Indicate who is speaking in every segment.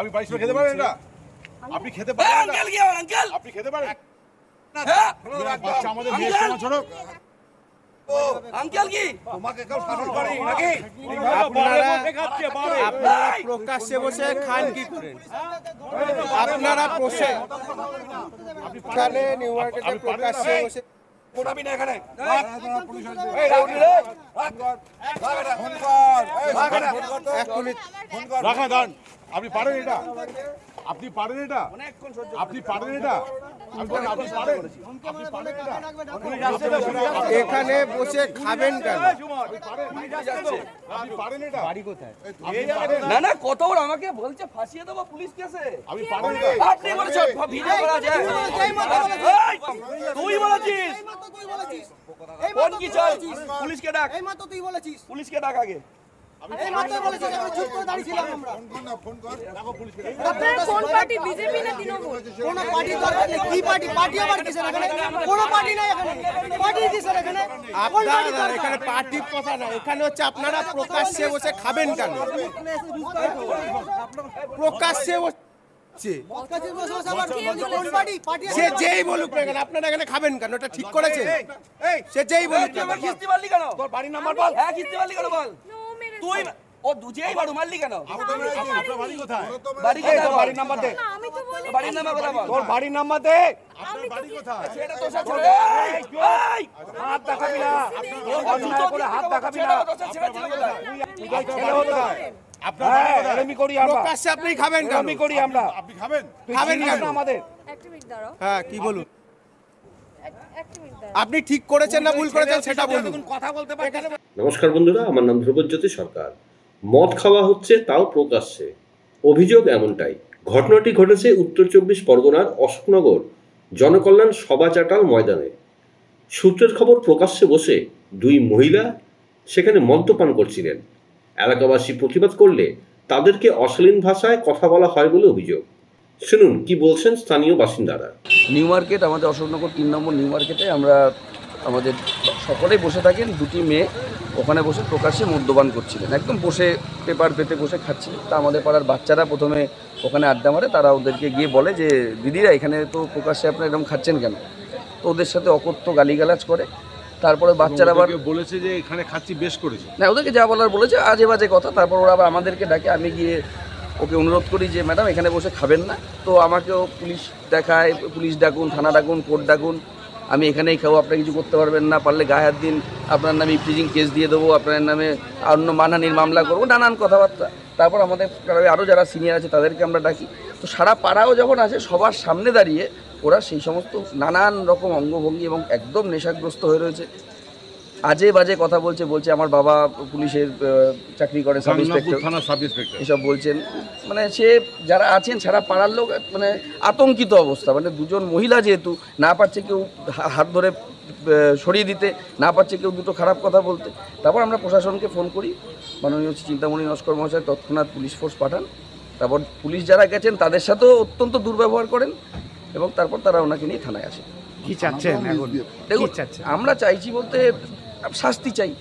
Speaker 1: আপনি বাড়ি খেতে পারেন এটা? আপনি খেতে পারেন?
Speaker 2: আঙ্কেল কি আমার আঙ্কেল?
Speaker 1: আপনি খেতে পারেন?
Speaker 2: হ্যাঁ
Speaker 1: বাচ্চা আমাদের মেয়ের সঙ্গে ছোট
Speaker 2: আঙ্কেল কি
Speaker 1: তোমাকে কেউ শাসন করে নাকি?
Speaker 3: আপনারা প্রকাশ্যে বসে খান কি করেন? আপনারা এখানে নিউ মার্কেটে প্রকাশ্যে বসে
Speaker 2: পড়াবি না এখানে
Speaker 1: রাখা দান। আপনি পারেন এটা? আপনি পারেন এটা? আপনি পারেন এটা?
Speaker 3: এখানে বসে খাবেন কেন?
Speaker 1: আপনি পারেন এটা?
Speaker 3: বাড়ি কোথায়?
Speaker 2: না না কত বড় আমাকে বলছে ফাঁসিয়ে দেবো পুলিশ কেসে।
Speaker 1: আপনি পারেন এটা?
Speaker 2: আপনি বলেছো ভিডিও করা যায়। তুই বলেছিস কোন কি চল পুলিশকে ডাক।
Speaker 4: এই মাত্র তুই বলেছিস,
Speaker 2: পুলিশকে ডাক আগে।
Speaker 4: এই মাত্র বলেছিস, আমরা চুপ করে দাঁড়িয়ে ছিলাম আমরা।
Speaker 5: আপনারা কোন পার্টি, বিজেপি না তৃণমূল?
Speaker 4: কোন পার্টি দরকার নেই। কি পার্টি? পার্টি আবার কিসের এখানে? কোন পার্টি নাই এখানে। পার্টি কিসের এখানে?
Speaker 3: আপনারা এখানে পার্টির কথা না, এখানে হচ্ছে আপনারা প্রকাশ্যে বসে খাবেন কেন? প্রকাশ্যে সে যেই বলুক না কেন, আপনারা এখানে খাবেন কেন? এটা ঠিক করেছেন? সে যেই বলুক না কেন।
Speaker 2: খিস্তি মারলি কেন? তোর বাড়ির নাম্বার বল। হ্যাঁ খিস্তি মারলি কেন বল। তুই ও দুজেই বাড়ু মারলি কেন?
Speaker 1: আপনার বাড়ি কোথায়?
Speaker 2: বাড়ি কোথায়? বাড়ির নাম্বার দে।
Speaker 5: না, আমি তো বলি
Speaker 2: বাড়ির নাম্বার কথা বল।
Speaker 3: তোর বাড়ির নাম্বার দে।
Speaker 1: আপনার বাড়ি কোথায়?
Speaker 2: সেটা তো সব ছেড়ে এই হাত দেখাবি না। অন্যায় করে হাত দেখাবি না। ছেড়ে ছেড়ে কোথায়?
Speaker 1: ছেলে কোথায়? আপনার বাড়ি কোথায়?
Speaker 2: আমি করি আমরা।
Speaker 3: প্রকাশ্যে আপনি খাবেন কেন?
Speaker 2: আমি করি আমরা।
Speaker 1: আপনি খাবেন?
Speaker 3: খাবেন কেন?
Speaker 2: আমাদের
Speaker 5: একটা মিনিট দাঁড়াও,
Speaker 3: হ্যাঁ কি বলুন?
Speaker 5: একটা মিনিট দাঁড়াও।
Speaker 3: আপনি ঠিক করেছেন না ভুল করেছেন সেটা বলুন।
Speaker 2: কথা বলতে পারে।
Speaker 6: নমস্কার বন্ধুরা, আমার নাম ধ্রুবজ্যোতি সরকার। মদ খাওয়া হচ্ছে, তাও প্রকাশ্যে। অভিযোগ এমনটাই। ঘটনাটি ঘটেছে উত্তর 24 পরগনার অশোকনগর জনকল্যাণ সভা চাটাল ময়দানে। সূত্রের খবর, প্রকাশ্যে বসে দুই মহিলা সেখানে মদ্যপান করছিলেন। এলাকাবাসী প্রতিবাদ করলে তাদেরকে অশালীন ভাষায় কথা বলা হয় বলে অভিযোগ। শুনুন কি বলছেন স্থানীয় বাসিন্দারা।
Speaker 2: নিউ মার্কেট, আমাদের অশোকনগর 3 নম্বর নিউ মার্কেটে আমরা আমাদের সকলেই বসে থাকেন। দুটি মেয়ে ওখানে বসে প্রকাশ্যে মদ্যপান করছিলেন, একদম বসে পেপার পেতে বসে খাচ্ছিলেন। তা আমাদের পাড়ার বাচ্চারা প্রথমে ওখানে আড্ডা মারে, তারা ওদেরকে গিয়ে বলে যে দিদিরা এখানে তো প্রকাশ্যে আপনারা এরকম খাচ্ছেন কেন? তো ওদের সাথে অকথ্য গালিগালাজ করে। তারপরে বাচ্চারা আবার
Speaker 1: বলেছে যে এখানে খাচ্ছি বেশ করেছে।
Speaker 2: না, ওদেরকে যা বলার বলেছে, আজে বাজে কথা। তারপর ওরা আবার আমাদেরকে ডাকে, আমি গিয়ে ওকে অনুরোধ করি যে ম্যাডাম এখানে বসে খাবেন না। তো আমাকেও পুলিশ দেখায়, পুলিশ ডাকুন, থানা ডাকুন, কোর্ট ডাকুন, আমি এখানেই খাবো, আপনারা কিছু করতে পারবেন না, পারলে গায়ে হাত দিন, আপনার নামে ইফটিজিং কেস দিয়ে দেবো, আপনার নামে অন্য মানহানির মামলা করবো, নানান কথাবার্তা। তারপর আমাদের আরও যারা সিনিয়র আছে তাদেরকে আমরা ডাকি। তো সারা পাড়াও যখন আসে, সবার সামনে দাঁড়িয়ে ওরা সেই সমস্ত নানান রকম অঙ্গভঙ্গি এবং একদম নেশাগ্রস্ত হয়ে রয়েছে, আজে বাজে কথা বলছে আমার বাবা পুলিশের চাকরি করে, সাব ইন্সপেক্টর, এসব বলছেন। মানে সে যারা আছেন সারা পাড়ার লোক মানে আতঙ্কিত অবস্থা। মানে দুজন মহিলা যেহেতু না পারছে কেউ হাত ধরে সরিয়ে দিতে, না পারছে কেউ দুটো খারাপ কথা বলতে। তারপর আমরা প্রশাসনকে ফোন করি, মাননীয় চিন্তামণি নস্কর মহাশয় তৎক্ষণাৎ পুলিশ ফোর্স পাঠান। তারপর পুলিশ যারা গেছেন তাদের সাথেও অত্যন্ত দুর্ব্যবহার করেন এবং তারপর তারা ওনাকে নিয়ে থানায় আসে।
Speaker 3: কি চাচ্ছেন এখন?
Speaker 2: দেখুন আমরা চাইছি বলতে শাস্তি চাই।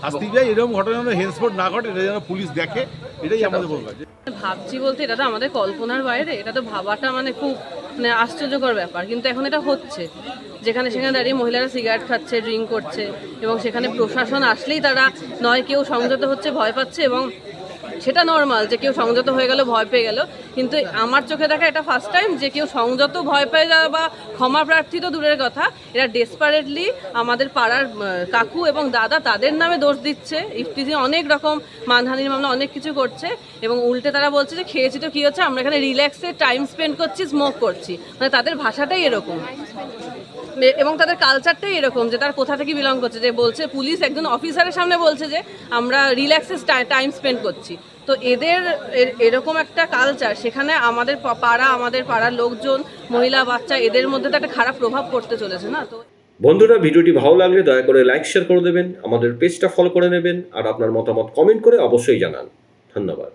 Speaker 1: শাস্তি চাই, এরকম ঘটনা যেন হেন্সফোর্ড না ঘটে, এটা যেন পুলিশ দেখে, এটাই আমাদের বলবো।
Speaker 5: ভাবছি বলতে এটা তো আমাদের কল্পনার বাইরে, এটা তো ভাবাটা মানে খুব মানে আশ্চর্যকর ব্যাপার। কিন্তু এখন এটা হচ্ছে, যেখানে সেখানে দাঁড়িয়ে মহিলারা সিগারেট খাচ্ছে, ড্রিঙ্ক করছে, এবং সেখানে প্রশাসন আসলেই তারা নয় কেউ সংযত হচ্ছে, ভয় পাচ্ছে, এবং সেটা নর্মাল যে কেউ সংযত হয়ে গেল, ভয় পেয়ে গেল। কিন্তু আমার চোখে দেখা এটা ফার্স্ট টাইম যে কেউ সংযত, ভয় পেয়ে যাওয়া বা ক্ষমা প্রার্থী তো দূরের কথা, এরা ডেসপারেটলি আমাদের পাড়ার কাকু এবং দাদা তাদের নামে দোষ দিচ্ছে, ইফটিজিং অনেক রকম মানহানির মামলা অনেক কিছু করছে, এবং উল্টে তারা বলছে যে খেয়েছি তো কী হচ্ছে, আমরা এখানে রিল্যাক্সে টাইম স্পেন্ড করছি, স্মোক করছি। মানে তাদের ভাষাটাই এরকম এবং তাদের কালচারটাই এরকম যে তারা কোথা থেকে বিলং করছে। যে বলছে পুলিশ একজন অফিসারের সামনে বলছে যে আমরা রিল্যাক্সে টাইম স্পেন্ড করছি। তো এদের এরকম একটা কালচার, সেখানে আমাদের পাড়ার লোকজন, মহিলা, বাচ্চা, এদের মধ্যে তো একটা খারাপ প্রভাব পড়তে চলেছে না। তো
Speaker 6: বন্ধুরা, ভিডিওটি ভালো লাগলে দয়া করে লাইক শেয়ার করে দেবেন, আমাদের পেজটা ফলো করে নেবেন, আর আপনার মতামত কমেন্ট করে অবশ্যই জানান। ধন্যবাদ।